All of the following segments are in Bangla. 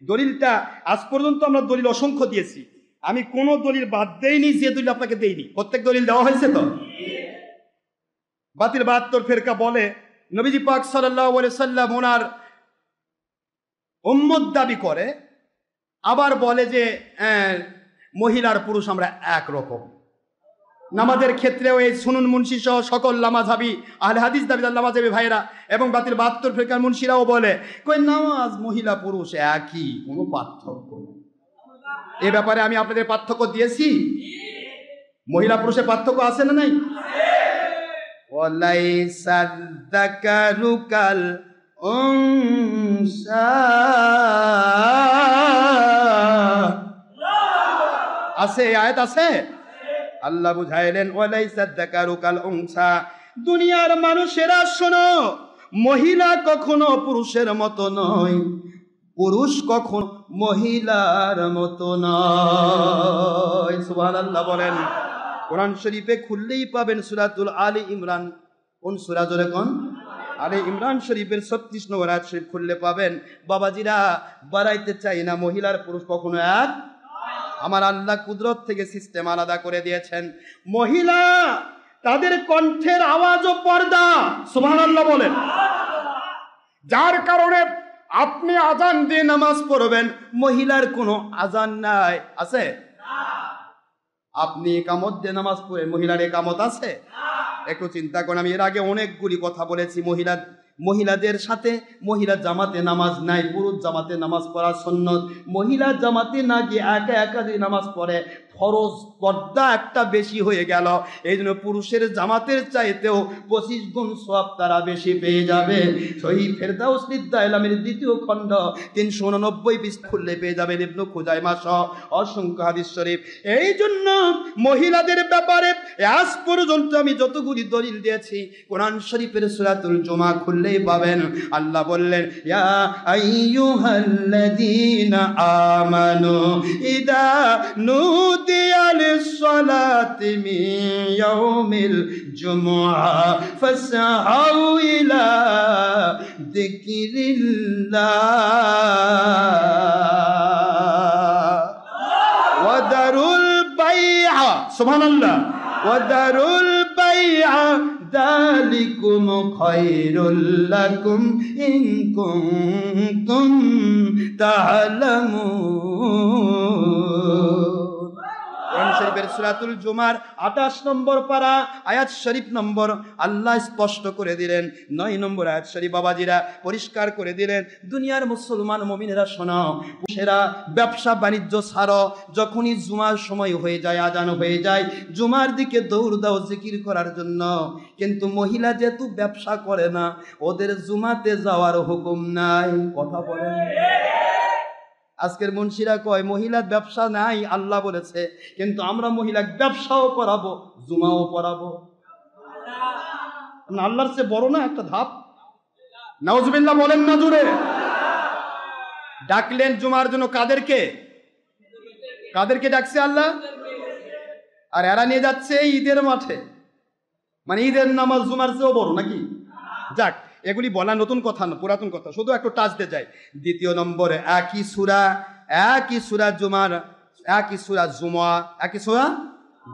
দলিলটা আজ পর্যন্ত আমরা দলিল অসংখ্য দিয়েছি, আমি কোনো দলিল বাদ দেইনি যে দলিল আপনাকে দেইনি, প্রত্যেক দলিল দেওয়া হয়েছে। তো বাতিল 72 ফেরকা বলে নবীজি পাক সাল্লাল্লাহু আলাইহি সাল্লাম ওনার উম্মত দাবি করে, আবার বলে যে মহিলার পুরুষ আমরা একরকম। নামাজের ক্ষেত্রেও এই সুনুন মুন্সি সহ সকল লামাযহাবি আহলে হাদিস দাবিদার লামাযহাবি ভাইরা এবং বাতিল 72 ফেরকার মুন্সিরাও বলে কই নামাজ মহিলা পুরুষ একই, কোনো পার্থক্য নেই। এ ব্যাপারে আমি আপনাদের পার্থক্য দিয়েছি, মহিলা পুরুষের পার্থক্য আছে না নাই? ওয়ালাইসাদ যাকারু কাল উনসা, আছে আয়াত আছে। আল্লাহ বুঝাইলেন ওয়ালাইসাদ যাকারু কাল উনসা, দুনিয়ার মানুষেরা শোনো, মহিলা কখনো পুরুষের মতো নয়, পুরুষ কখনো মহিলার মতো নয়। সুবহানাল্লাহ বলেন। কোরআন শরীফে খুললেই পাবেন সূরাতুল আলী ইমরান। কোন সূরা জোরে কোন? আলী ইমরান শরীফের 36 নম্বর আয়াত শরীফ খুললে পাবেন। বাবাজিরা বাড়াইতে চাই না, মহিলার পুরুষ কখনো এক। আমার আল্লাহ কুদরত থেকে সিস্টেম আলাদা করে দিয়েছেন। মহিলা তাদের কণ্ঠের আওয়াজও পর্দা। সুবহানাল্লাহ বলেন। যার কারণে আপনি আজান দিয়ে নামাজ পড়বেন, মহিলার কোনো আজান নাই, আছে? আপনি একামত দিয়ে নামাজ পড়ে, মহিলার একামত আছে? একটু চিন্তা করেন। আমি এর আগে অনেকগুলি কথা বলেছি, মহিলাদের সাথে মহিলা জামাতে নামাজ নাই, পুরুষ জামাতে নামাজ পড়া সুন্নত। মহিলা জামাতে না গিয়ে একা একা যদি নামাজ পড়ে, ফরজ পর্দা একটা বেশি হয়ে গেল। এই জন্য পুরুষের জামাতের চাইতেও 25 গুণ সওয়াব তারা বেশি পেয়ে যাবে। সহিহ ফেরদাউস নিদ্দাইলামের 2য় খণ্ড 389 পৃষ্ঠা খুললে পেয়ে যাবেন ইবনে খুজাইমা সহ অসংখ্য হাদিস শরীফ। এই জন্য মহিলাদের ব্যাপারে আজ পর্যন্ত আমি যতগুলি দলিল দিয়েছি, কোরআন শরীফের সূরাতুল জুমা খুললেই পাবেন। আল্লাহ বললেন ইয়া আইয়ুহাল্লাযীনা আমানু ইদা নুদিয়া লিস-সালাতি মিন ইয়াউমিল জুমআ ফাসআউ ইলা যিকরিল্লাহ ওয়া দারুল বাইআ। সুবহানাল্লাহ। ওয়া দারুল বাইআ যালিকুম খায়রুল লাকুম ইন কুনতুম তা'লামুন। কোরআন শরীফের সূরাতুল জুমার 28 নম্বর পারা আয়াত শরীফ নম্বর আল্লাহ স্পষ্ট করে দিলেন। 9 নম্বর আয়াত শরীফ বাবাজিরা পরিষ্কার করে দিলেন, দুনিয়ার মুসলমান মুমিনেরা শোনো, পুরুষেরা ব্যবসা বাণিজ্য ছাড়ো, যখনই জুমার সময় হয়ে যায়, আজান হয়ে যায়, জুমার দিকে দৌড় দাও জিকির করার জন্য। কিন্তু মহিলা যেহেতু ব্যবসা করে না, ওদের জুমাতে যাওয়ার হুকুম নাই। কথা বলেন। আজকের মুন্সিরা কয় মহিলার ব্যবসা নাই, আল্লাহ বলেছে, কিন্তু আমরা মহিলা ব্যবসাও করাবো, জুমাও পড়াবো। আল্লাহর চেয়ে বড় না একটা ধাপ? নাউজুবিল্লাহ বলেন না জুড়ে। ডাকলেন জুমার জন্য কাদেরকে? কাদেরকে ডাকছে আল্লাহ? আর এরা নিয়ে যাচ্ছে ঈদের মাঠে, মানে ঈদের নামাজ জুমার চেয়েও বড় নাকি? যাক, এগুলি বলা নতুন কথা না, পুরাতন কথা, শুধু একটু টাচ দিয়ে যায়। 2 নম্বরে একই সূরা জুমার, একই সূরা জুমআ, একই সূরা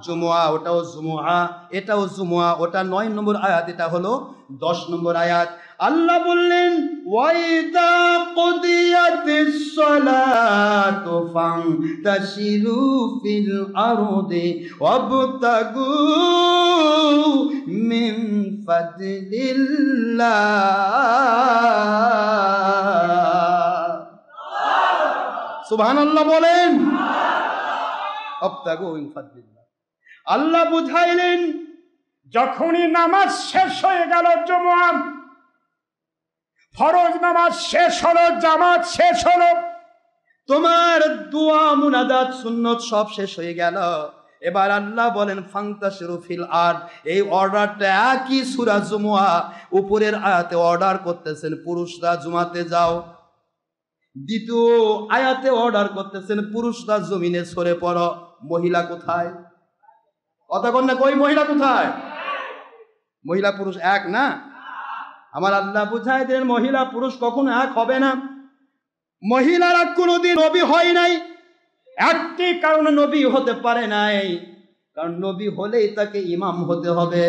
জুমআ, ওটাও জুমআ, এটাও জুমআ, ওটা 9 নম্বর আয়াত, এটা হলো 10 নম্বর আয়াত। আল্লাহ বললেন ওয়াইদা কুদিয়াতিস সালাতু ফান্তাশিরু ফিল আরদি ওয়াবতাগু মিন ফাদলিল্লাহ। সুবহানাল্লাহ বলেন। ওয়াবতাগু মিন ফাদলিল্লাহ। আল্লাহ বুঝাইলেন যখনই নামাজ শেষ হয়ে গেল, জুমআ ফরজ নামাজ শেষ হলো, জামাত শেষ হলো, তোমার দোয়া মুনাজাত সুন্নত সব শেষ হয়ে গেল, এবার আল্লাহ বলেন ফান্তাশিরু ফিল আরদ। এই অর্ডারটা একই সূরা জুমআ উপরের আয়াতে অর্ডার করতেছেন পুরুষরা জুমাতে যাও, দ্বিতীয় আয়াতে অর্ডার করতেছেন পুরুষরা জমিনে সরে পড়ো। মহিলা কোথায়? কথা কন না, কই মহিলা কোথায়? মহিলা পুরুষ এক না। আমার আল্লাহ বুঝাই দেন মহিলা পুরুষ কখনো এক হবে না। মহিলারা কোনোদিন নবী হয় নাই, একটি কারণে নবী হতে পারে নাই, কারণ নবী হলেই তাকে ইমাম হতে হবে,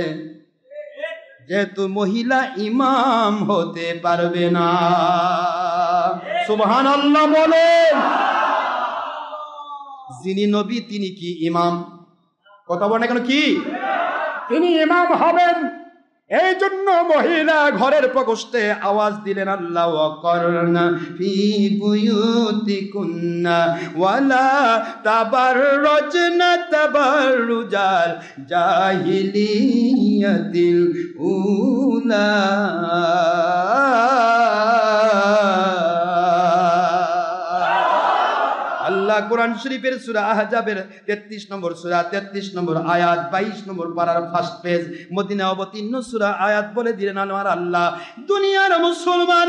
যেহেতু মহিলা ইমাম হতে পারবে না। সুবহানাল্লাহ বলেন। যিনি নবী তিনি কি ইমাম? কথা বলেন কেন? কি তিনি ইমাম হবেন? এই জন্য মহিলা ঘরের প্রকোষ্ঠে আওয়াজ দিলেন, আল্লাহ ওয়াকরনা ফি বুয়ুতিকুন্না ওয়ালা তাবাররুজনা তাবাররুজাল জাহিলিয়াতিল উলা। আল্লাহ কোরআন শরীফের সূরা আহজাবের 33 নম্বর সূরা 33 নম্বর আয়াত 22 নম্বর পারার ফার্স্ট পেজ মদিনা অবতীর্ণ সূরা আয়াত বলে দিলেন, আমার আল্লাহ দুনিয়ার মুসলমান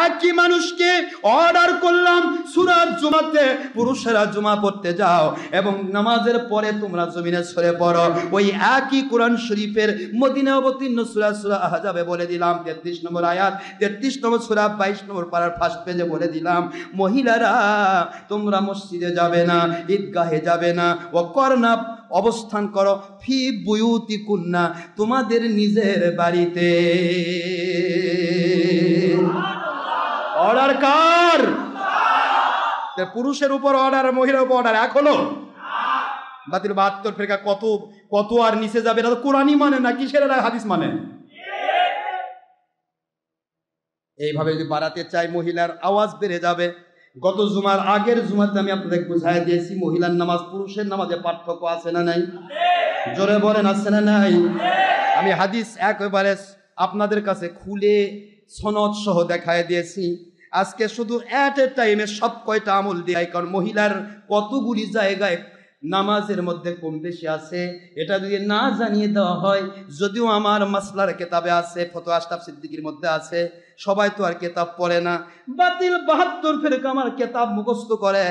একই মানুষকে অর্ডার করলাম, সূরা জুমাতে পুরুষেরা জুমা পড়তে যাও এবং নামাজের পরে তোমরা জমিনে সরে পড়ো। ওই একই কোরআন শরীফের মদিনা অবতীর্ণ সূরা আহজাবে বলে দিলাম 33 নম্বর আয়াত 33 নম্বর সূরা 22 নম্বর পারার ফার্স্ট পেজে বলে দিলাম, মহিলারা তোমরা মসজিদে যাবে না, ঈদগাহে যাবে না, ও করনা অবস্থান করো ফি বুয়ুতিকুন্না তোমাদের নিজের বাড়িতে। অর্ডার কার? পুরুষের উপর অর্ডার, মহিলার উপর অর্ডার। এখনো বাতিল 72 ফেরকা কত আর নিচে যাবে না? তো কোরআনই মানে না, কিসের হাদিস মানে? এইভাবে যদি বাড়াতে চাই মহিলার আওয়াজ বেড়ে যাবে। গত জুমার আগের জুমাতে আমি আপনাদের বুঝাই দিয়েছি, মহিলার নামাজ পুরুষের নামাজে পার্থক্য আছে না নাই? জোরে বলেন আছে না নাই? আমি হাদিস একেবারে আপনাদের কাছে খুলে সনদ সহ দেখায় দিয়েছি। আজকে শুধু এট এ টাইমে সব কয়টা আমল দিয়ে, কারণ মহিলার কতগুলি জায়গায় নামাজের মধ্যে কম বেশি আছে, এটা যদি না জানিয়ে দেওয়া হয়, যদিও আমার মাসলার কেতাবে আছে, ফতোয়া আশরাফ সিদ্দিকীর মধ্যে আছে, সবাই তো আর কেতাব পড়ে না। বাতিল 72 ফেরকা আমার কেতাব মুখস্থ করে,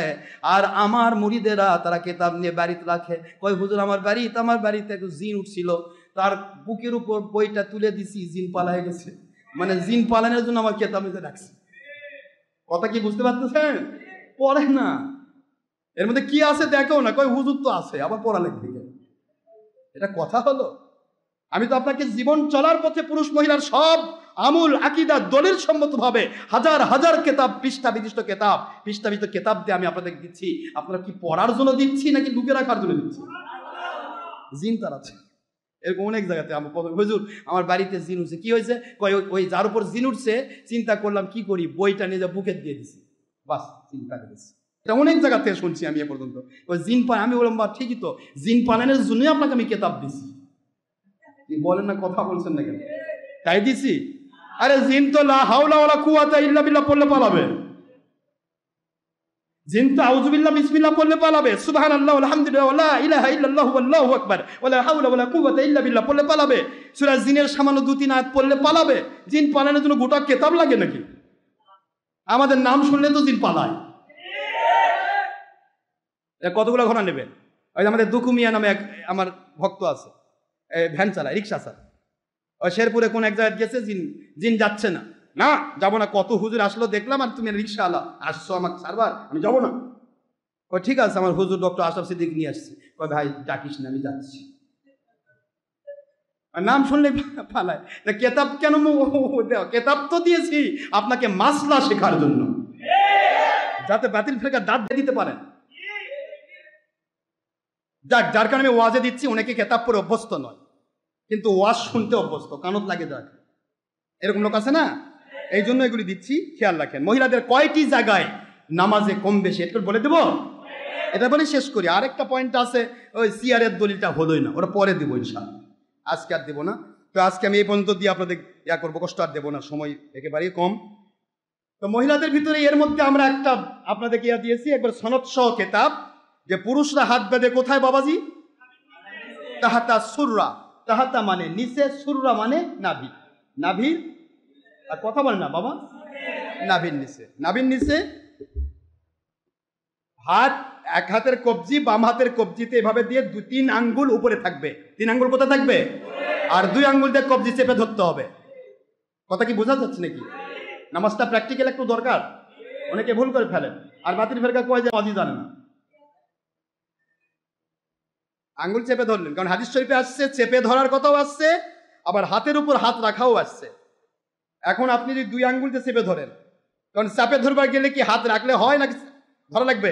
আর আমার মুরিদেরা তারা কেতাব নিয়ে বাড়িতে রাখে, কয় হুজুর আমার বাড়িতে একটু জিন উঠছিল, তার বুকের উপর বইটা তুলে দিছি, জিন পালায় গেছে। মানে জিন পালানোর জন্য আমার কেতাব নিতে রাখছে। কথা কি বুঝতে পারতেছেন? পড়ে না, এর মধ্যে কি আছে দেখো না, কয় হুজুর তো আছে, আবার পড়া লিখবে। এটা কথা হলো? আমি তো আপনাকে জীবন চলার পথে পুরুষ মহিলার সব আমূল আকীদা দলিল সম্মতভাবে হাজার হাজার কেতাব, পৃষ্ঠা বিশিষ্ট কেতাব দিয়ে আমি আপনাদের দিচ্ছি। আপনারা কি পড়ার জন্য দিচ্ছি নাকি লুকে রাখার জন্য দিচ্ছি? জিন তার আছে এরকম অনেক জায়গাতে। হুজুর আমার বাড়িতে জিন উঠছে। কি হয়েছে? কয় ওই যার উপর জিন উঠছে চিন্তা করলাম কি করি, বইটা নিয়ে যা বুকে দিয়ে দিছি, বাস চিন্তা করেছি। এটা অনেক জায়গা থেকে শুনছি আমি এ পর্যন্ত। ওই জিন পালন, আমি বললাম বা ঠিকই তো, জিন পালনের জন্যই আপনাকে আমি কেতাব দিছি। কি বলেন না, কথা বলছেন না কেন? তাই দিছি? আরে জিন তো লা হাওলা ওয়ালা কুওয়াতা ইল্লা বিল্লাহ পড়লে পালাবে। জিন তো আউযুবিল্লাহ বিসমিল্লাহ পড়লে পালাবে, সুবহানাল্লাহ আলহামদুলিল্লাহ ওয়া লা ইলাহা ইল্লাল্লাহু আল্লাহু আকবার ওয়া লা হাওলা ওয়ালা কুওয়াতা ইল্লা বিল্লাহ পড়লে পালাবে। সূরা জিনের সামান্য 2-3 আয়াত পড়লে পালাবে। জিন পালানোর জন্য গোটা কেতাব লাগে নাকি? আমাদের নাম শুনলে তো জিন পালায়। কতগুলো ঘোড়া নেবেন? ওই আমাদের দুকু মিয়া নামে এক আমার ভক্ত আছে, ভ্যান চালায়, রিক্সা চালায়। ওই শেরপুরে কোন এক জায়গায় গেছে, জিন যাচ্ছে না, না যাবো না। কত হুজুর আসলো দেখলাম, আর তুমি রিক্সাওয়ালা আসছো আমাকে সারবার, আমি যাবো না। ও ঠিক আছে, আমার হুজুর ডক্টর আশরাফ সিদ্দিক নিয়ে আসছি। কয় ভাই ডাকিস না, আমি যাচ্ছি। নাম শুনলে পালায়। কেতাব কেন? কেতাব তো দিয়েছি আপনাকে মাসলা শেখার জন্য, যাতে বাতিল ফেরকা দাঁত দিতে পারেন। যার কারণে আমি ওয়াজে দিচ্ছি, অনেকে কেতাব পড়ে অভ্যস্ত নয়, কিন্তু ওয়াজ শুনতে অভ্যস্ত, কানত লাগে যাক, এরকম লোক আছে না? এই জন্য এগুলি দিচ্ছি, খেয়াল রাখেন। মহিলাদের কয়টি জায়গায় নামাজে কম বেশি এটা বলে দেব, এটা বলে শেষ করি। আরেকটা পয়েন্ট আছে, ওই সিয়ারের দলিলটা হলোই না, ওটা পরে দেবো ইনশাআল্লাহ, আজকে আর দেবো না। তো আজকে আমি এই পর্যন্ত দিয়ে আপনাদের ইয়া করবো, কষ্ট আর দেবো না, সময় একেবারেই কম। তো মহিলাদের ভিতরে এর মধ্যে আমরা একটা আপনাদেরকে ইয়া দিয়েছি, একবার সনদ সহ কেতাব, যে পুরুষরা হাত বেঁধে কোথায় বাবাজি? তাহাতা সুররা, তাহাতা মানে নিচে, সুররা মানে নাভি, নাভির, আর কথা বলে না বাবা, নাভির নিচে হাত, এক হাতের কবজি বাম হাতের কবজিতে এভাবে দিয়ে 2-3 আঙ্গুল উপরে থাকবে। 3 আঙ্গুল কোথায় থাকবে? আর 2 আঙ্গুল দিয়ে কবজি চেপে ধরতে হবে। কথা কি বোঝা যাচ্ছে নাকি? নামাজটা প্র্যাকটিক্যাল একটু দরকার। অনেকে ভুল করে ফেলেন। আর বাতিল ফেরকা কয় যে অজি জানে না। আঙ্গুল চেপে ধরলেন, কারণ হাদিস শরীফে আসছে চেপে ধরার কথাও আসছে, আবার হাতের উপর হাত রাখাও আসছে। এখন আপনি যদি 2 আঙ্গুল দিয়ে চেপে ধরেন, কারণ চাপে ধরবার গেলে কি হাত রাখলে হয় নাকি ধরা লাগবে?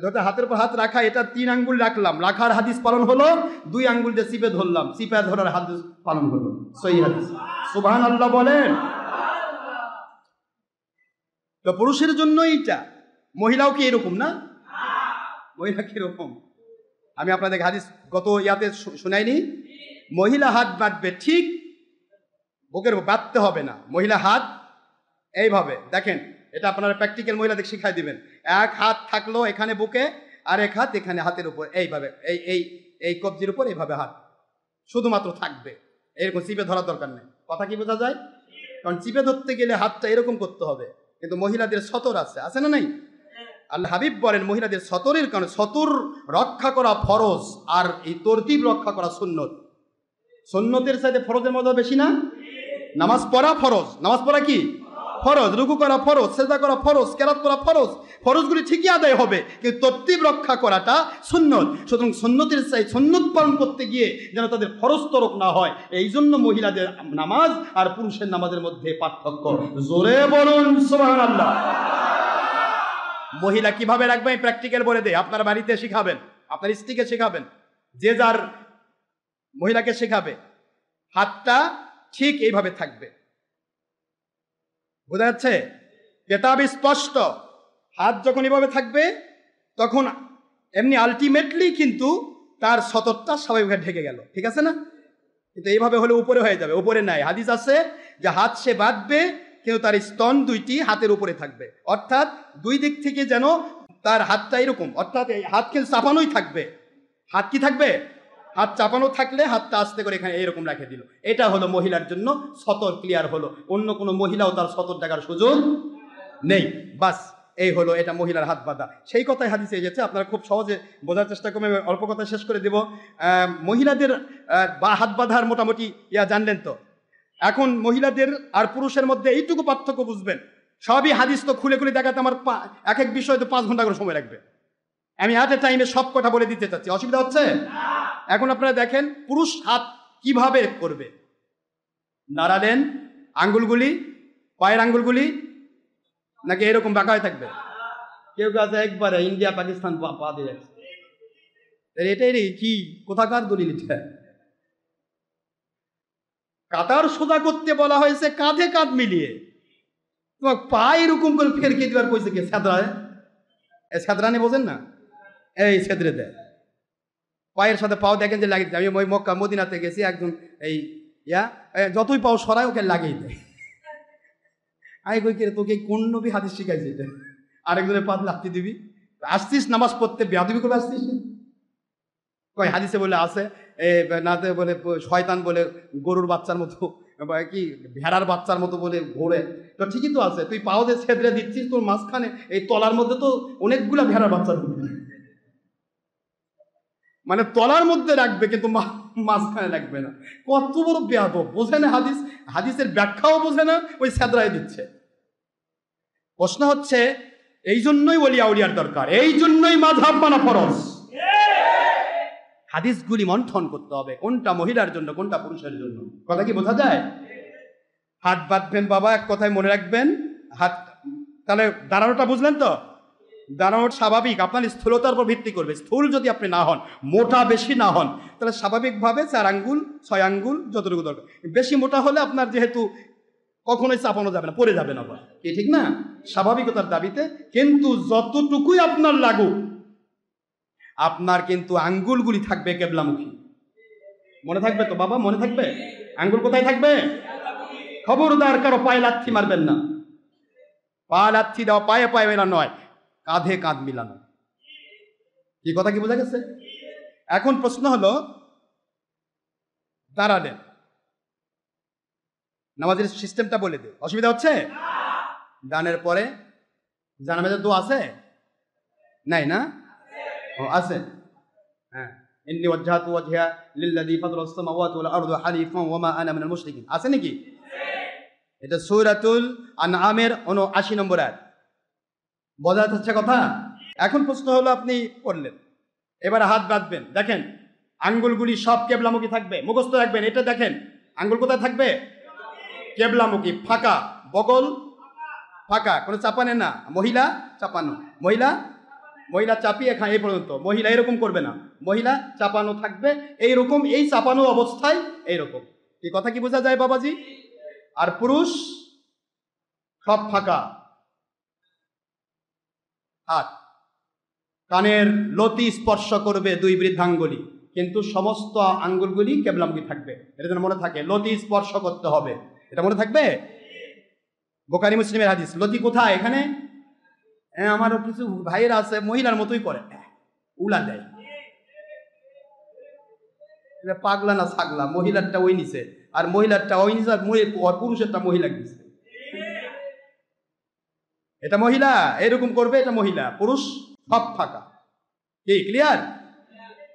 ধরতে হাতের উপর হাত রাখা, এটা 3 আঙ্গুল রাখলাম, রাখার হাদিস পালন হলো, 2 আঙ্গুল দিয়ে চিপে ধরলাম, চিপে ধরার হাদিস পালন হলো, সহিহ হাদিস। সুবহানাল্লাহ বলেন। তো পুরুষের জন্য এইটা, মহিলাও কি এরকম না? মহিলা কি এরকম? আমি আপনাদের হাদিস গত ইয়াতে শুনাইনি, মহিলা হাত বাঁধবে ঠিক বুকের বাঁধতে হবে না, মহিলা হাত এইভাবে দেখেন, এটা আপনারা প্র্যাকটিক্যাল মহিলাদের শিখাই দিবেন। এক হাত থাকলো এখানে বুকে, আর এক হাত এখানে হাতের উপর, এইভাবে এই এই এই কবজির উপর এইভাবে হাত শুধুমাত্র থাকবে, এরকম চিপে ধরার দরকার নেই। কথা কি বোঝা যায়? কারণ চিপে ধরতে গেলে হাতটা এরকম করতে হবে, কিন্তু মহিলাদের সতর আছে না নাই? আল্লাহ হাবিব বলেন মহিলাদের সতরের কারণে, সতর রক্ষা করা ফরজ আর এই তরতিব রক্ষা করা সুন্নত। সুন্নতের সাথে ফরজের মধ্যে বেশি না? নামাজ পড়া ফরজ, নামাজ পড়া কি ফরজ, রুকু করা ফরজ, সেজদা করা ফরজ, কেরাত করা ফরজ, ফরজগুলি ঠিকই আদায় হবে, কিন্তু তরতিব রক্ষা করাটা সুন্নত। সুতরাং সুন্নতের চাই সুন্নত পালন করতে গিয়ে যেন তাদের ফরজ তরক না হয়, এই জন্য মহিলাদের নামাজ আর পুরুষের নামাজের মধ্যে পার্থক্য। জোরে বলুন সুবহানাল্লাহ। মহিলা কিভাবে রাখবে আমি প্র্যাকটিক্যাল বলে দেই, আপনার বাড়িতে শিখাবেন, আপনার স্ত্রীকে শেখাবেন, যে যার মহিলাকে শেখাবে, হাতটা ঠিক এইভাবে থাকবে, বোঝা যাচ্ছে? কেতাব স্পষ্ট, হাত যখন এভাবে থাকবে তখন এমনি আলটিমেটলি কিন্তু তার সতরটা স্বাভাবিকভাবে ঢেকে গেল, ঠিক আছে না? কিন্তু এইভাবে হলে উপরে হয়ে যাবে, উপরে নাই। হাদিস আছে যে হাত সে বাঁধবে কিন্তু তার স্তন 2টি হাতের উপরে থাকবে, অর্থাৎ 2 দিক থেকে যেন তার হাতটা এরকম, অর্থাৎ এই হাত কিন্তু চাপানোই থাকবে। হাত কি থাকবে? হাত চাপানো থাকলে হাতটা আস্তে করে এখানে এরকম রেখে দিল, এটা হলো মহিলার জন্য সতর ক্লিয়ার হলো। অন্য কোনো মহিলাও তার সতর দেখার সুযোগ নেই। বাস এই হলো এটা মহিলার হাত বাঁধা। সেই কথাই হাদিসে এসেছে, আপনারা খুব সহজে বোঝার চেষ্টা করবেন। অল্প কথা শেষ করে দেব। মহিলাদের হাত বাঁধার মোটামুটি জানলেন তো। এখন মহিলাদের আর পুরুষের মধ্যে এইটুকু পার্থক্য বুঝবেন। সবই হাদিস তো খুলে খুলে দেখাতে আমার এক এক বিষয় তো 5 ঘন্টা করে সময় লাগবে। আমি এট এ টাইমে সব কথা বলে দিতে চাচ্ছি, অসুবিধা হচ্ছে? এখন আপনারা দেখেন পুরুষ হাত কিভাবে করবে। নাড়ালেন আঙ্গুলগুলি, পায়ের আঙ্গুলগুলি নাকি এরকম বাঁকা হয়ে থাকবে? কেউ কাছে একবারে ইন্ডিয়া পাকিস্তান পা দিয়ে যাচ্ছে, এটাই কি কোথাকার দলিল? কাতার সোজা করতে বলা হয়েছে কাঁধে কাঁধ মিলিয়ে, তোমার পা এরকম করে ফেরকে দেওয়ার কইছে কে? সেদরায়, সেদরানি বোঝেন না? এই সেদরে দেয়, পায়ের সাথে পাও দেখেন যে লাগিয়ে দেয়। আমি ওই মক্কা মদিনাতে গেছি, একজন এই যতই পাও সরাই ওকে লাগিয়ে দেয়। আই কই কে তোকে কোন নবী হাদিস শিখাইছে এটা? আরেকজনের পা লাগতে দিবি, আসছিস নামাজ পড়তে বেয়াদবি করে আসছিস? কয় হাদিসে বলে আছে নাতে বলে শয়তান বলে গরুর বাচ্চার মতো কি ভেড়ার বাচ্চার মতো বলে ঘোরে। তো ঠিকই তো আছে, তুই পাও দিয়ে ছেদরে দিচ্ছিস, তোর মাঝখানে এই তলার মধ্যে তো অনেকগুলা ভেড়ার বাচ্চা ঢুকবে, মানে তলার মধ্যে রাখবে কিন্তু মাঝখানে রাখবে না। কত বড় বেয়াদব, বোঝে না হাদিস, হাদিসের ব্যাখ্যাও বোঝে না, ওই ছেদরায় দিচ্ছে। প্রশ্ন হচ্ছে এই জন্যই ওলিয়া উলিয়ার দরকার, এই জন্যই মাযহাব মানা ফরজ। হাদিসগুলি মন্থন করতে হবে, কোনটা মহিলার জন্য কোনটা পুরুষের জন্য। কথা কি বোঝা যায়? হাত বাঁধবেন বাবা, এক কথায় মনে রাখবেন, হাত তাহলে দাঁড়ানোটা বুঝলেন তো? দাঁড়ানো স্বাভাবিক, আপনার স্থূলতার উপর ভিত্তি করবে। স্থূল যদি আপনি না হন, মোটা বেশি না হন, তাহলে স্বাভাবিকভাবে 4 আঙ্গুল 6 আঙ্গুল যতটুকু দরকার। বেশি মোটা হলে আপনার যেহেতু কখনোই চাপানো যাবে না, পড়ে যাবেন আবার, কি ঠিক না? স্বাভাবিকতার দাবিতে। কিন্তু যতটুকুই আপনার লাগুক, আপনার কিন্তু আঙ্গুলগুলি থাকবে কেবলামুখী। মনে থাকবে তো বাবা? মনে থাকবে? আঙ্গুল কোথায় থাকবে? খবরদার কারো পায়ে লাথি মারবেন না। পা লাথি দেওয়া পায়ে পায়ে মেলানো নয়, কাঁধে কাঁধ মিলানো। কি কথা কি বোঝা গেছে? এখন প্রশ্ন হলো, দাঁড়ালেন, নামাজের সিস্টেমটা বলে দে, অসুবিধা হচ্ছে? দানের পরে জানাজার দোয়া আছে? নাই না? ও আছে, হ্যাঁ। ইন্নী ওয়াজজাহতু ওয়াজহিয়া লিল্লাযী ফাতারাস সামাওয়াতি ওয়াল আরদা হানিফান ওয়া মা আনা মিনাল মুশরিকিন। আছে নাকি? এটা সূরাতুল আনআমের 79 নম্বর আয়াত। বোঝা যাচ্ছে কথা? এখন প্রশ্ন হলো, আপনি করলেন, এবারে হাত বাঁধবেন, দেখেন আঙ্গুলগুলি সব কেবলামুখী থাকবে, মুখস্থ রাখবেন। এটা দেখেন আঙ্গুল কোথায় থাকবে? কেবলামুখী, ফাঁকা, বগল ফাঁকা, কোনো চাপানে না। মহিলা চাপানো, মহিলা মহিলা চাপিয়ে খায় এই পর্যন্ত, মহিলা এরকম করবে না, মহিলা চাপানো থাকবে এইরকম, এই চাপানো অবস্থায় এইরকম। এই কথা কি বোঝা যায় বাবাজি? আর পুরুষ সব ফাঁকা, হাত কানের লতি স্পর্শ করবে দুই বৃদ্ধাঙ্গুলি, কিন্তু সমস্ত আঙ্গুলগুলি কেবলামুখী থাকবে। এটা যেন মনে থাকে, লতি স্পর্শ করতে হবে, এটা মনে থাকবে। বুখারী মুসলিমের হাদিস। লতি কোথায়? এখানে। আমারও কিছু ভাইয়েরা আছে মহিলার মতোই করে, উলা দেয়, পাগলা না ছাগলা, মহিলারটা ওই নিচে আর মহিলারটা ওই নিচে আর পুরুষেরটা মহিলা দিচ্ছে। এটা মহিলা এরকম করবে, এটা মহিলা। পুরুষ সব ফাঁকা। কি ক্লিয়ার?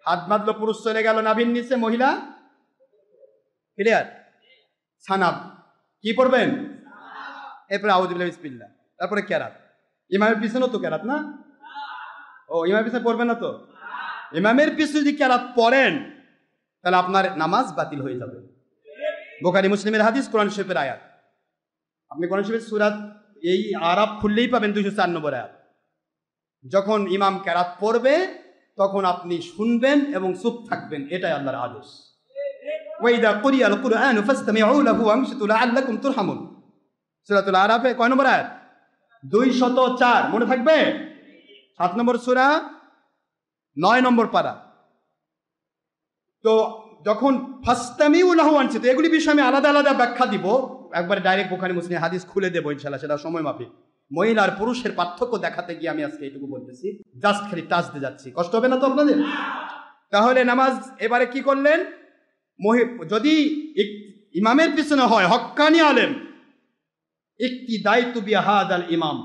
হাত বাঁধলো, পুরুষ চলে গেল নাভির নিচে, মহিলা ক্লিয়ার। সানাব কি পড়বেন? এরপরে আউযুবিল্লাহি বিসমিল্লাহ, তারপরে কেরাত। ইমামের পিছনেও তো কেরাত না? ও, ইমামের পিছনে পড়বেন না তো? ইমামের পিছনে যদি কেরাত পড়েন তাহলে আপনার নামাজ বাতিল হয়ে যাবে। বুখারী মুসলিমের হাদিস, কোরআন শরীফের আয়াত। আপনি কোরআন শরীফের সূরা এই আরাব খুললেই পাবেন 204 নম্বর আয়াত। যখন ইমাম কেরাত পড়বে তখন আপনি শুনবেন এবং চুপ থাকবেন, এটাই আল্লাহর আদেশ। ওয়াইদা কুরিয়াল কুরআনু ফাসতামিউ লাহু ওয়ানসিতু লাআল্লাকুম তুরহামুন। সূরাতুল আরাফে কয় নম্বর আয়াত? 204, মনে থাকবে? 7 নম্বর সূরা, 9 নম্বর পারা। তো যখন ফাসতামিউ লাহু ওয়ানসিতু, এগুলি বিষয়ে আমি আলাদা আলাদা ব্যাখ্যা দিব, একবারে ডাইরেক্ট বুখারী মুসলিম হাদিস খুলে দেবো ইনশাআল্লাহ, সেটা সময় মাফিক। মহিলা আর পুরুষের পার্থক্য দেখাতে গিয়ে আমি আজকে এইটুকু বলতেছি, জাস্ট খালি টাচ দিয়ে যাচ্ছি, কষ্ট হবে না তো আপনাদের? তাহলে নামাজ এবারে কি করলেন? যদি ইমামের পিছনে হয় হক্কানি আলেম, ইক্তিদাইতু বিহাদাল ইমাম,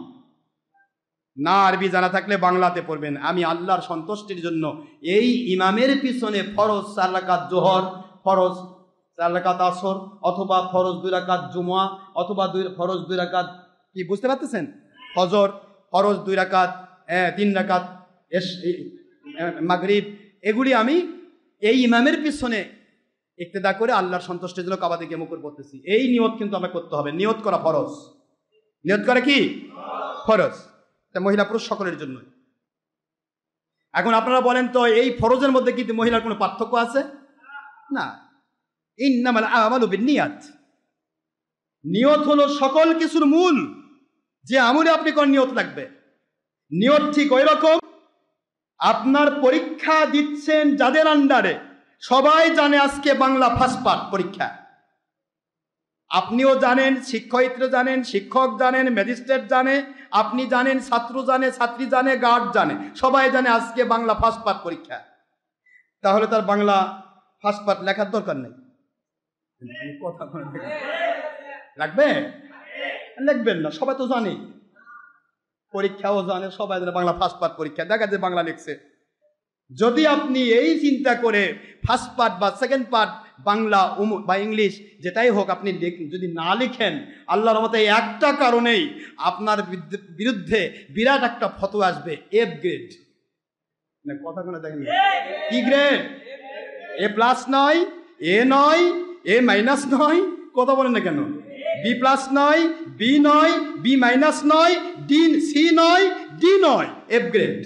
না আরবি জানা থাকলে বাংলাতে পড়বেন। আমি আল্লাহর সন্তুষ্টির জন্য এই ইমামের পিছনে ফরজ 4 রাকাত জোহর, ফরজ 4 রাকাত আসর, অথবা ফরজ 2 রাকাত জুমা, অথবা ফরজ 2 রাকাত, কি বুঝতে পারতেছেন, ফজর, ফরজ 2 রাকাত, 3 রাকাত মাগরিব, এগুলি আমি এই ইমামের পিছনে ইক্তেদা করে আল্লাহর সন্তুষ্টির জন্য কাবা দিকে মুখ করে পড়তেছি। এই নিয়ত কিন্তু আমাকে করতে হবে, নিয়ত করা ফরজ। নিয়ত করা কি ফরজ, মহিলা পুরুষ সকলের জন্য। এখন আপনারা বলেন তো, এই ফরজের মধ্যে কিন্তু মহিলার কোনো পার্থক্য আছে? না। ইন্নামাল আমালু বিন্নিয়াত, নিয়ত হলো সকল কিছুর মূল। যে আমলে আপনি কোন নিয়ত লাগবে, নিয়ত ঠিক ওই রকম। আপনার পরীক্ষা দিচ্ছেন যাদের আন্ডারে, সবাই জানে আজকে বাংলা ফার্স্ট পার্ট পরীক্ষা। আপনিও জানেন, শিক্ষয়িত্রী জানেন, শিক্ষক জানেন, ম্যাজিস্ট্রেট জানে, আপনি জানেন, ছাত্র জানে, ছাত্রী জানে, গার্ড জানে, সবাই জানে আজকে বাংলা ফার্স্ট পার্ট পরীক্ষা। তাহলে তার বাংলা ফার্স্ট পার্ট লেখার দরকার নেই। কথা লাগবে? লিখবেন না, সবাই তো জানে, পরীক্ষাও জানে, সবাই জানে বাংলা ফার্স্ট পার্ট পরীক্ষা, দেখা যায় বাংলা লিখছে। যদি আপনি এই চিন্তা করে ফার্স্ট পার্ট বা সেকেন্ড পার্ট বাংলা বা ইংলিশ যেটাই হোক আপনি যদি না লিখেন, আল্লাহর রহমতে একটা কারণেই আপনার বিরুদ্ধে বিরাট একটা ফতোয়া আসবে, এফ গ্রেড। কথা কোনো দেখেন, কি গ্রেড? এ প্লাস নয়, এ নয়, এ মাইনাস নয়, কথা বলেন না কেন? বি প্লাস নয়, বি নয়, বি মাইনাস নয়, ডি, সি নয়, ডি নয়, এফ গ্রেড।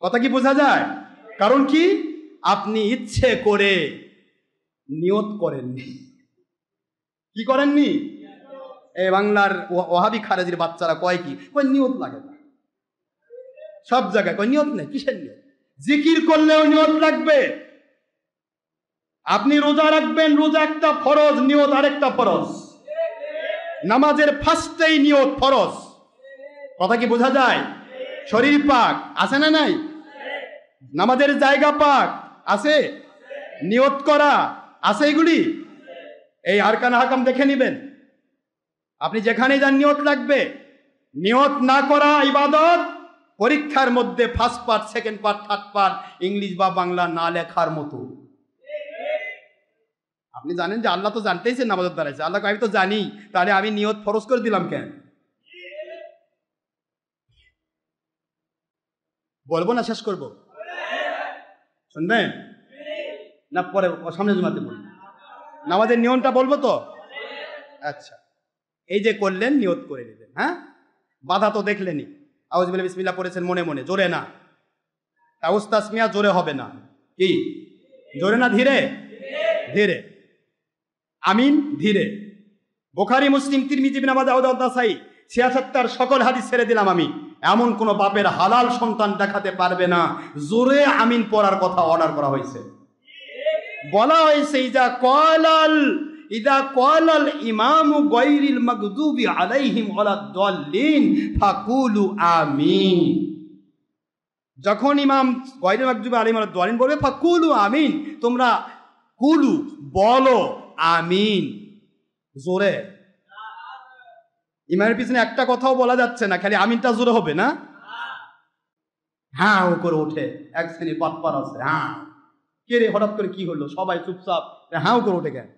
কথা কি বোঝা যায়? কারণ কি? আপনি ইচ্ছে করে নিয়ত করেননি। কি করেননি? এই বাংলার ওয়াহাবি খারেজির বাচ্চারা কয় কি, কয় নিয়ত লাগে না, সব জায়গায় কয় নিয়ত নেই। কিসের নিয়ত? জিকির করলেও নিয়ত লাগবে। আপনি রোজা রাখবেন, রোজা একটা ফরজ, নিয়ত আরেকটা ফরজ। নামাজের ফার্স্টেই নিয়ত ফরজ। কথা কি বোঝা যায়? শরীর পাক আছে না নাই? নামাজের জায়গা পাক আছে, নিয়ত করা আছে, এগুলি এই আরকান হাকাম দেখে নিবেন। আপনি যেখানে যান নিয়ত লাগবে। নিয়ত না করা ইবাদত পরীক্ষার মধ্যে first part, second part, third part English বা বাংলা না লেখার মতো। আপনি জানেন যে আল্লাহ তো জানতেইছেন নামাজের দ্বারাইছে, আল্লাহ আমি তো জানি, তাহলে আমি নিয়ত ফরজ করে দিলাম কেন? বলবো না শেষ করব? শুনবেন না পরে সামনে জমাতে বলবো? নামাজের নিয়মটা বলবো তো? আচ্ছা, এই যে করলেন, নিয়ত করে নিলেন। হ্যাঁ, বাধা তো দেখলেনি। আউযুবিল্লাহি বিসমিল্লাহ পড়েছেন মনে মনে, জোরে না। তাউস তাসমিয়া জোরে হবে না। কি জোরে না ধীরে? ধীরে। আমিন ধীরে। বুখারী, মুসলিম, তিরমিজি, ইবনে মাজাহ, দাউদ, নাসাই 76 সকল হাদিস ছেড়ে দিলাম আমি। এমন কোন বাপের হালাল সন্তান দেখাতে পারবে না জোরে আমিন পড়ার কথা অর্ডার করা হয়েছে। বলা হয়েছে ইদা ক্বালাল ইমামু গায়রিল মাগদুবি আলাইহিম ওয়ালাদ-দাল্লিন ফাকুলু আমিন। যখন ইমাম গায়রিল মাগদুবি আলাইহিম ওয়ালাদ-দাল্লিন বলবে ফাকুলু আমিন, তোমরা কুলু বলো আমিন জোরে। ইমামের পিছনে একটা কথাও বলা যাচ্ছে না, খালি আমিনটা জোরে হবে না। হ্যাঁ ও করে ওঠে এক শ্রেণীর বাটপার আছে। হ্যাঁ কে রে, হঠাৎ করে কি হলো, সবাই চুপচাপ হ্যাঁ করে ওঠে কেন?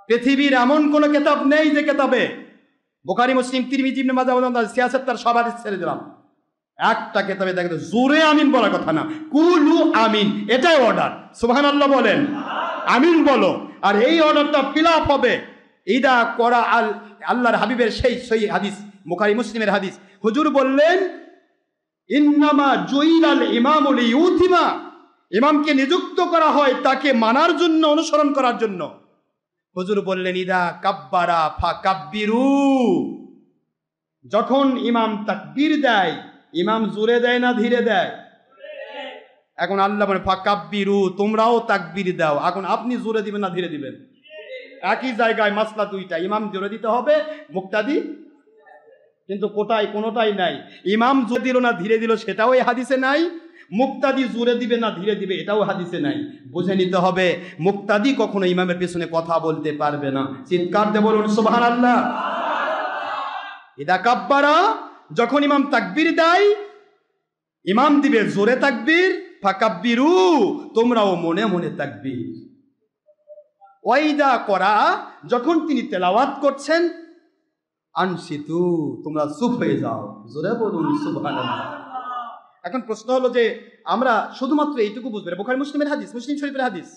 পৃথিবীর এমন কোন কিতাব নেই যে কিতাবে বুখারী, মুসলিম, তিরমিজি, ইবনে মাজাহ, সিয়াসত তার সব হাদিস ছেড়ে দিলাম, একটা কিতাবে দেখেন জোরে আমিন বলার কথা না, কুলু আমিন, এটাই অর্ডার। সুবহানাল্লাহ বলেন, আমিন বলো। আর এই অর্ডারটা ফিলাপ হবে ইদা করা আল আল্লাহর হাবিবের সেই সহি হাদিস, বুখারী মুসলিমের হাদিস। হুজুর বললেন ইন্নামা জুইলাল ইমামু লিইউতিমা, ইমামকে নিযুক্ত করা হয় তাকে মানার জন্য, অনুসরণ করার জন্য। হুজুর বললেন ইদা কাব্বারা ফাকাব্বিরু, যখন ইমাম তাকবীর দেয়, ইমাম জোরে দেয় না ধীরে দেয়? এখন আল্লাহ বলে ফাকাব্বিরু, তোমরাও তাকবীর দাও। এখন আপনি জোরে দিবেন না ধীরে দিবেন? একই জায়গায় মাসলা দুইটা, ইমাম জোরে দিতে হবে, মুক্তাদি কিন্তু কোনোটাই নাই। ইমাম জোরে দিল না ধীরে দিল সেটাও এই হাদিসে নাই, মুক্তাদি জোরে দিবে না ধীরে দিবে এটাও হাদিসে নাই। বুঝে নিতে হবে মুক্তাদি কখনো ইমামের পেছনে কথা বলতে পারবে না। চিৎকার দিয়ে বলুন সুবহানাল্লাহ। ইদা কাব্বারা, যখন ইমাম তাকবীর দেয়, ইমাম দিবে জোরে তাকবীর, ফাকাব্বিরু, তোমরাও মনে মনে তাকবীর। ওয়াইদা করা, যখন তিনি তেলাওয়াত করছেন, আনসিতু, তোমরা চুপ হয়ে যাও। জোরে বলুন সুবহানাল্লাহ। এখন প্রশ্ন হলো যে আমরা শুধুমাত্র এইটুকু বুঝবো, বুখারী মুসলিমের হাদিস, মুসলিম শরীফের হাদিস,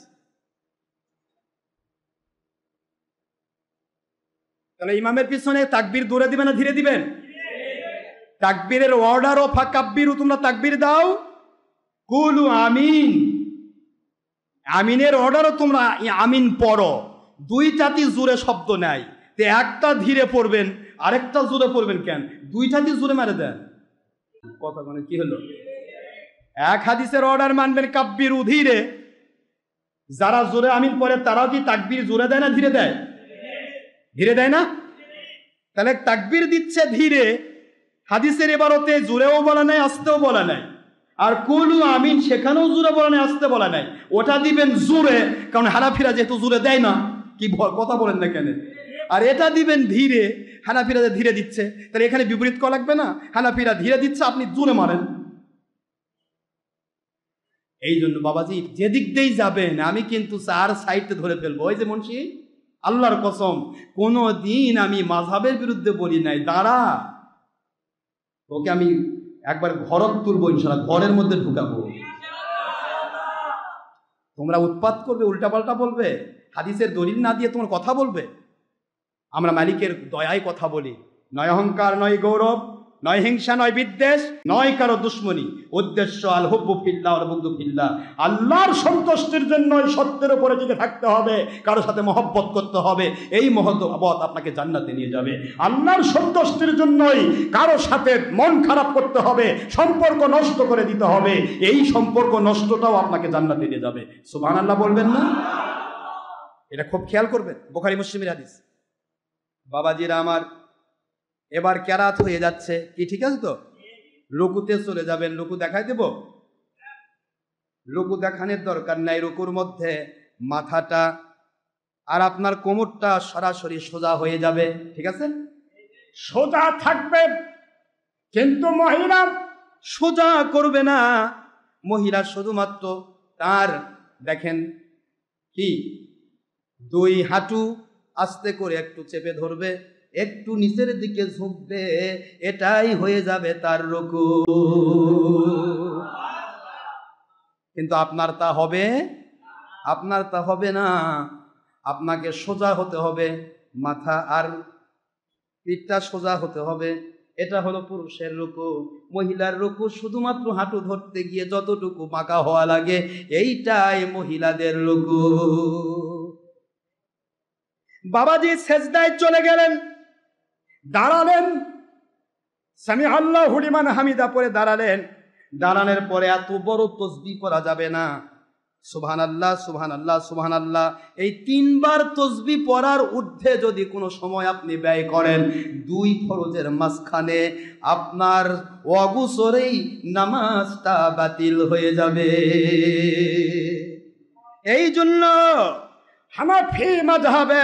তাহলে ইমামের পিছনে তাকবীর দৌড়ে দিবেন না ধীরে দিবেন? তাকবীরের অর্ডারও ফাকাব্বিরু, তোমরা তাকবীর দাও, কুলু আমিন, আমিনের অর্ডারও তোমরা আমিন পড়ো। দুইটাতে জোরে শব্দ নাই, তে একটা ধীরে পড়বেন আরেকটা জোরে পড়বেন কেন? দুইটাতে জোরে মারে দেন। কথা মানে কি হলো? এক হাদিসের অর্ডার মানবেন কাব্বিরু ধীরে, যারা জোরে আমিন পড়ে তারাও কি তাকবীর জোরে দেয় না ধীরে দেয়? ধীরে দেয় না? তাহলে তাকবীর দিচ্ছে ধীরে, হাদিসের এবারতে জোরেও বলা নাই আস্তেও বলা নাই। আর কুলু আমিন সেখানেও জোরে বলা নাই আস্তে বলা নাই, ওটা দিবেন জোরে, কারণ হানাফিরা যেহেতু জোরে দেয় না। কি কথা বলেন না কেন? আর এটা দিবেন ধীরে, হানাফিরা ধীরে দিচ্ছে, তাহলে এখানে বিপরীত করা লাগবে না? হানাফিরা ধীরে দিচ্ছে, আপনি জোরে মারেন। এই জন্য বাবাজি যেদিক দিয়েই যাবেন আমি কিন্তু চার সাইডে ধরে ফেলবো। ওই যে মুন্সি, আল্লাহর কসম কোনো দিন আমি মাযহাবের বিরুদ্ধে বলি নাই, দাঁড়া তোকে আমি একবার ঘরক তুলবো ইনশাআল্লাহ, ঘরের মধ্যে ঢুকাবো। তোমরা উৎপাত করবে, উল্টাপাল্টা বলবে, হাদিসের দলিল না দিয়ে তোমার কথা বলবে। আমরা মালিকের দয়ায় কথা বলি, নয় অহংকার, নয় গৌরব, নয় হিংসা, নয় বিদ্বেষ, নয় কারো দুশ্মনী। উদ্দেশ্য আল হুব্বু ফিল্লাহ ওয়াল বুগদু ফিল্লাহ, আল্লাহর সন্তুষ্টির জন্য সত্যের উপরে টিকে থাকতে হবে, কারো সাথে মহব্বত করতে হবে। এই মহব্বত আপনাকে জান্নাতে নিয়ে যাবে। আল্লাহর সন্তুষ্টির জন্যই কারো সাথে মন খারাপ করতে হবে, সম্পর্ক নষ্ট করে দিতে হবে, এই সম্পর্ক নষ্টটাও আপনাকে জান্নাতে নিয়ে যাবে। সুবহানাল্লাহ বলবেন না? এটা খুব খেয়াল করবেন, বুখারী মুসলিমের হাদিস। বাবাজিরা আমার, এবার কেরাত হয়ে যাচ্ছে কি, ঠিক আছে তো? রুকুতে চলে যাবেন, রুকু দেখাই দেব? রুকু দেখানোর দরকার নাই, রুকুর মধ্যে মাথাটা আর আপনার কোমরটা সরাসরি সোজা হয়ে যাবে, ঠিক আছে? সোজা থাকবে, কিন্তু মহিলা সোজা করবে না। মহিলা শুধুমাত্র তার দেখেন কি দুই হাঁটু আস্তে করে একটু চেপে ধরবে, একটু নিচের দিকে ঝুঁকবে, এটাই হয়ে যাবে তার রুকু। কিন্তু আপনার তা হবে, আপনার তা হবে না। আপনাকে সোজা হতে হবে, মাথা আর পিঠটা সোজা হতে হবে। এটা হলো পুরুষের রুকু। মহিলার রুকু শুধুমাত্র হাঁটু ধরতে গিয়ে যতটুকু বাঁকা হওয়া লাগে, এইটাই মহিলাদের রুকু। বাবাজি সেজদায় চলে গেলেন, দাঁড়ালেন, সামি আল্লাহু লিমান হামিদা পরে দাঁড়ালেন। দাঁড়ানোর পরে এত বড় তসবিহ করা যাবে না। সুবহানাল্লাহ, সুবহানাল্লাহ, সুবহানাল্লাহ, এই 3 বার তসবিহ পড়ার ঊর্ধ্বে যদি কোনো সময় আপনি ব্যয় করেন, 2 ফরজের মাঝখানে আপনার অগুসরেই নামাজটা বাতিল হয়ে যাবে। এই জন্য হানাফি মাযহাবে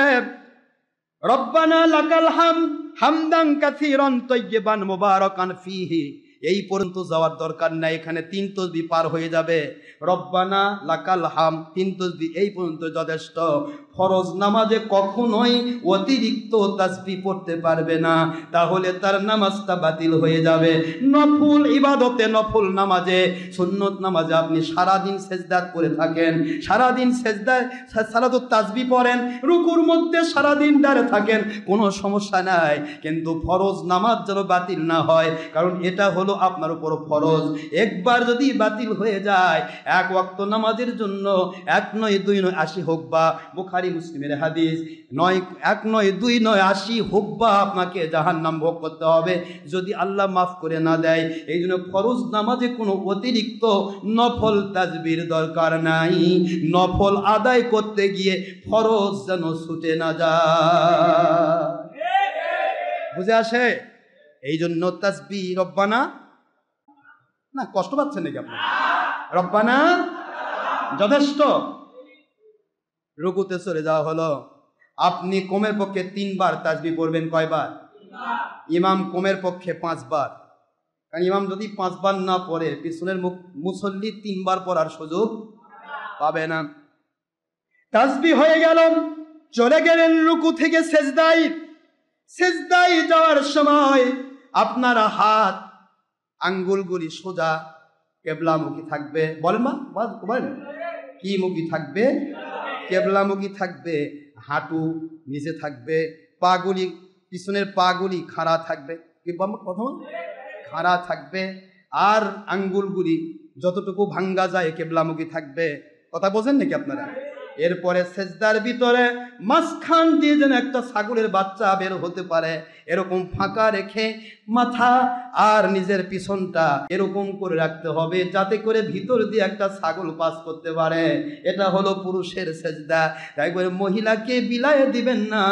রব্বানা লাকাল হামদ হামদান কাসীরান তাইয়্যিবান মুবারাকান ফীহি, এই পর্যন্ত যাওয়ার দরকার নাই। এখানে 3 তাসবিহ পার হয়ে যাবে। রব্বানা লাকাল হাম 3 তাসবিহ এই পর্যন্ত যথেষ্ট। ফরজ নামাজে কখনোই অতিরিক্ত তাসবিহ পড়তে পারবে না, তাহলে তার নামাজটা বাতিল হয়ে যাবে। নফল ইবাদতে, নফল নামাজে, সুন্নত নামাজে আপনি সারাদিন সেজদা করে থাকেন, সারাদিন সেজদায় সালাতুত তাসবিহ পড়েন, রুকুর মধ্যে সারাদিন দাঁড়িয়ে থাকেন, কোনো সমস্যা নাই। কিন্তু ফরজ নামাজ যেন বাতিল না হয়, কারণ এটা হলো আপনার উপর ফরজ। একবার যদি বাতিল হয়ে যায়, 1 ওয়াক্ত নামাজের জন্য 1 নয় 2 নয় 80 হুকবা, বুখারী মুসলিমের হাদিস, 1 নয় 2 নয় 80 হুকবা আপনাকে জাহান্নাম ভোগ করতে হবে যদি আল্লাহ মাফ করে না দেয়। এই জন্য ফরজ নামাজে কোনো অতিরিক্ত নফল তাসবির দরকার নাই। নফল আদায় করতে গিয়ে ফরজ যেন ছুটে না যায়। বুঝে আসে? এই জন্য তাসবিহ রব্বানা, না কষ্ট পাচ্ছেন নাকি আপনি? রব্বানা যথেষ্ট। রুকুতে চলে যাওয়া হলো। আপনি কমের পক্ষে 3 বার তাসবিহ পড়বেন। কয়বার? ইমাম কমের পক্ষে 5 বার। কারণ ইমাম যদি 5 বার না পড়ে, পিছনের মুসল্লি 3 বার পড়ার সুযোগ পাবে না। তাসবিহ হয়ে গেল, চলে গেলেন রুকু থেকে সেজদায়। সেজদায় যাওয়ার সময় আপনার হাত আঙ্গুলগুলি সোজা কেবলামুখী থাকবে। বলেন মা, বলেন কি মুখী থাকবে? কেবলামুখী থাকবে। হাঁটু নিচে থাকবে, পাগুলি, পিছনের পাগুলি খাড়া থাকবে। কি প্রথম খাড়া থাকবে, আর আঙ্গুলগুলি যতটুকু ভাঙ্গা যায় কেবলামুখী থাকবে। কথা বোঝেন নাকি আপনারা? এরপরে সেজদার ভিতরে মাঝখান দিয়ে যেন একটা ছাগলের বাচ্চা বের হতে পারে, এরকম ফাঁকা রেখে মাথা আর নিজের পিছনটা এরকম করে রাখতে হবে, যাতে করে ভিতর দিয়ে একটা ছাগল পাস করতে পারে। এটা হলো পুরুষের সেজদা। তাই বলে মহিলাকে বিলায়ে দিবেন না।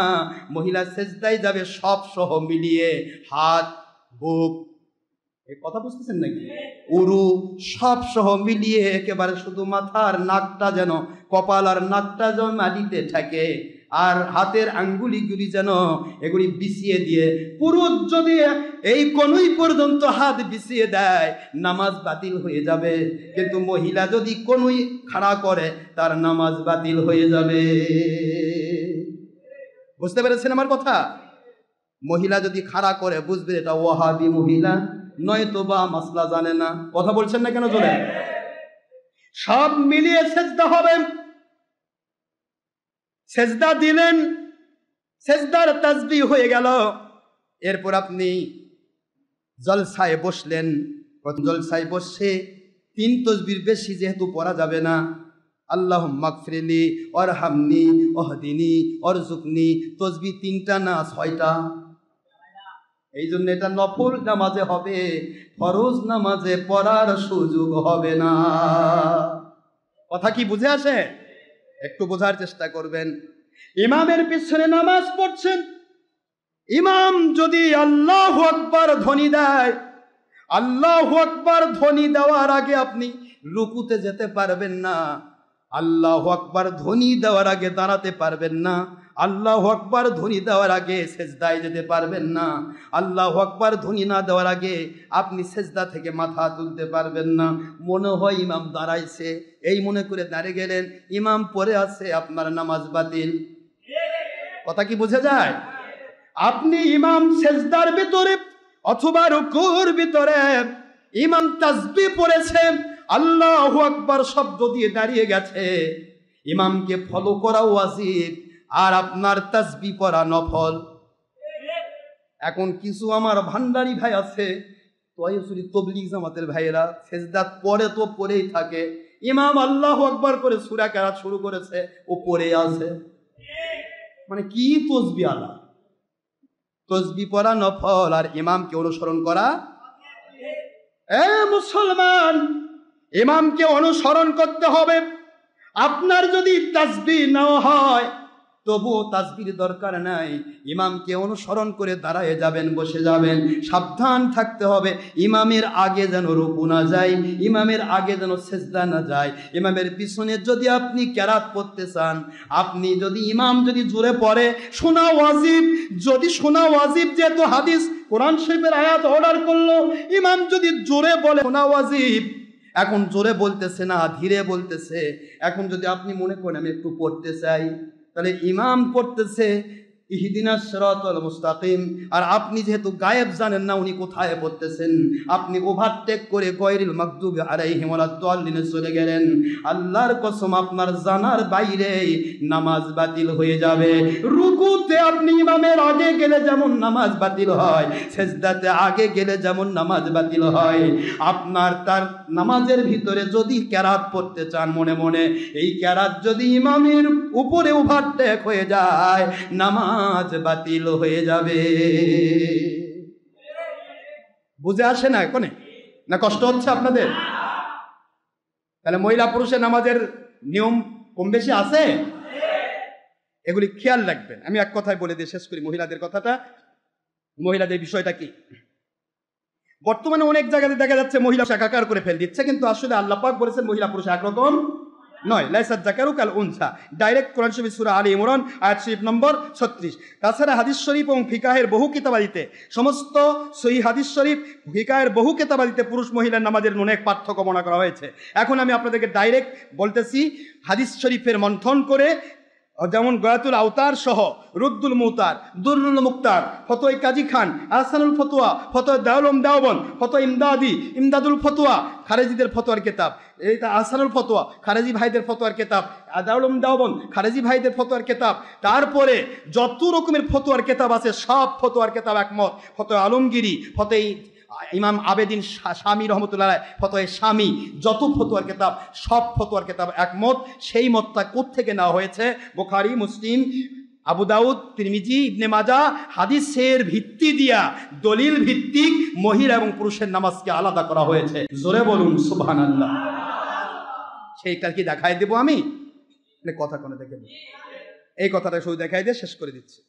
মহিলা সেজদায় যাবে সব সহ মিলিয়ে, হাত, বুক, এই কথা বুঝতেছেন নাকি? উরু সব সহ মিলিয়ে একেবারে শুধু মাথার নাকটা যেন, কপাল আর নাকটা যেন মাটিতে থাকে, আর হাতের আঙ্গুলিগুলি যেন এগুলি বিছিয়ে দিয়ে, পুরুষ যদি এই কনুই পর্যন্ত হাত বিছিয়ে দেয় নামাজ বাতিল হয়ে যাবে। কিন্তু মহিলা যদি কনুই খাড়া করে তার নামাজ বাতিল হয়ে যাবে। বুঝতে পেরেছেন আমার কথা? মহিলা যদি খাড়া করে বুঝবে এটা ওয়াহাবি মহিলা, নয়তো বা মাসলা জানে না। কথা বলছেন না কেন? চলে সব মিলিয়ে সেজদা হবে। সেজদা দিলেন, সেজদার তাসবিহ হয়ে গেল। এরপর আপনি জলসায় বসলেন। প্রথম জলসায় বসে 3 তাসবিহ বেশি যেহেতু পড়া যাবে না। আল্লাহুম্মা গফিরলি ওয়ারহামনি ওয়াহদিনি ওয়ারযুকনি, তাসবিহ 3টা না 6টা। এই জন্য এটা নফল নামাজে হবে, ফরজ নামাজে পড়ার সুযোগ হবে না। কথা কি বুঝে আসে? একটু বোঝার চেষ্টা করবেন। ইমামের পিছনে নামাজ পড়ছেন, ইমাম যদি আল্লাহু আকবার ধ্বনি দেয়, আল্লাহু আকবার ধ্বনি দেওয়ার আগে আপনি রুকুতে যেতে পারবেন না। আল্লাহু আকবার ধ্বনি দেওয়ার আগে দাঁড়াতে পারবেন না। আল্লাহু আকবার ধ্বনি দেওয়ার আগে সেজদায় যেতে পারবেন না। আল্লাহু আকবার ধ্বনি না দেওয়ার আগে আপনি সেজদা থেকে মাথা তুলতে পারবেন না। মনে হয় ইমাম দাঁড়াইছে, এই মনে করে দাঁড়িয়ে গেলেন, ইমাম পড়ে আছে, আপনার নামাজ বাতিল। কথা কি বোঝা যায়? আপনি ইমাম সেজদার ভিতরে অথবা রুকুর ভিতরে ইমাম তাসবিহ পড়েছে, আল্লাহু আকবার শব্দ দিয়ে দাঁড়িয়ে গেছে, ইমামকে ফলো করা ওয়াজিব আর আপনার তাসবিহ পড়া নফল। এখন কিছু আমার ভান্ডারি ভাই আছে, তবলিগ জামাতের ভাইয়েরা সেজদাত পড়ে তো পড়েই থাকে, ইমাম আল্লাহু আকবার করে সূরা কেরাত শুরু করেছে, ও পড়ে আছে। মানে কি তসবিহ আলা, তসবিহ পড়া নফল আর ইমামকে অনুসরণ করা। মুসলমান, ইমামকে অনুসরণ করতে হবে। আপনার যদি তাসবিহ নাও হয় তবুও তাসবির দরকার নাই, ইমামকে অনুসরণ করে দাঁড়ায় যাবেন, বসে যাবেন। সাবধান থাকতে হবে ইমামের আগে যেন রুকু না যায়, ইমামের আগে যেন সেজদা না যায়। ইমামের পিছনে যদি আপনি কেরাত পড়তে চান, আপনি যদি ইমাম যদি জোরে পড়ে শোনা ওয়াজিব, যদি শোনা ওয়াজিব, যেহেতু হাদিস কোরআন শরীফের আয়াত অর্ডার করলো, ইমাম যদি জোরে বলে শোনা ওয়াজিব। এখন জোরে বলতেছে না, ধীরে বলতেছে, এখন যদি আপনি মনে করেন আমি একটু পড়তে চাই, তাহলে ইমাম পড়তেছে ইহদিনাস সিরাতাল মুস্তাকিম, আর আপনি যেহেতু গায়েব জানেন না উনি কোথায় পড়তেছেন, আপনি ওভারটেক করে গায়রিল মাগদুবি আলাইহিম ওয়ালাদ-দাল্লিনে চলে গেলেন, আল্লাহর কসম আপনার জানার বাইরে নামাজ বাতিল হয়ে যাবে। রুকুতে আপনি ইমামের আগে গেলে যেমন নামাজ বাতিল হয়, সেজদাতে আগে গেলে যেমন নামাজ বাতিল হয়, আপনার তার নামাজের ভিতরে যদি কেরাত পড়তে চান মনে মনে, এই কেরাত যদি ইমামের উপরে ওভারটেক হয়ে যায়, নামাজ বাতিল হয়ে যাবে। বুঝে আসে না কোনে? না কষ্ট হচ্ছে আপনাদের? তাহলে মহিলা পুরুষের নামাজের নিয়ম কম বেশি আছে, এগুলি খেয়াল রাখবেন। আমি এক কথায় বলে দিয়ে শেষ করি মহিলাদের কথাটা। মহিলাদের বিষয়টা কি, বর্তমানে অনেক জায়গাতে দেখা যাচ্ছে মহিলা একাকার করে ফেল দিচ্ছে, কিন্তু আসলে আল্লাহ পাক বলেছেন মহিলা পুরুষ একরকম নয়। লাইসাত যাকারু কাল উনসা, ডাইরেক্ট কোরআন শরীফ সূরা আলে ইমরান আয়াত শরীফ নম্বর 36। তাছাড়া হাদিস শরীফ এবং ফিকাহের বহু কিতাবাদিতে, সমস্ত সহিহ হাদিস শরীফ ফিকাহের বহু কিতাবাদিতে পুরুষ মহিলার নামাজের অনেক পার্থক্য বর্ণনা করা হয়েছে। এখন আমি আপনাদেরকে ডাইরেক্ট বলতেছি, হাদিস শরীফের মন্থন করে, যেমন গয়াতুল আওতার সহ রুদ্দুল মুতার, দুরুল মুক্তার, ফতোয়া কাজী খান, আহসানুল ফতোয়া, ফতোয়া দাউলুম দাওবন, ফতোয়া ইমদাদুল ফতোয়া, খারেজিদের ফতোয়ার কিতাব, এইটা আহসানুল ফতোয়া, খারেজি ভাইদের ফতোয়ার কিতাব, দাউলুম দাওবন, খারেজি ভাইদের ফতোয়ার কিতাব, তারপরে যত রকমের ফতোয়ার কিতাব আছে সব ফতোয়ার কিতাব একমত। ফতোয়া আলমগিরি, ফতোয়া ইমাম আবেদিন শামী রহমতুল্লাহ, ফতোয়া শামী, যত ফতোয়ার কিতাব সব ফতোয়ার কিতাব একমত। সেই মতটা কোত্থেকে নেওয়া হয়েছে? বুখারী, মুসলিম, আবু দাউদ, তিরমিজি, ইবনে মাজাহ, হাদিসের ভিত্তি দিয়া দলিল ভিত্তিক মহিলা এবং পুরুষের নামাজকে আলাদা করা হয়েছে। জোরে বলুন সুবহানাল্লাহ। সেইটা কি দেখাই দেব আমি? কথা কোনে দেখে, এই কথাটা শুধু দেখাই দিয়ে শেষ করে দিচ্ছি।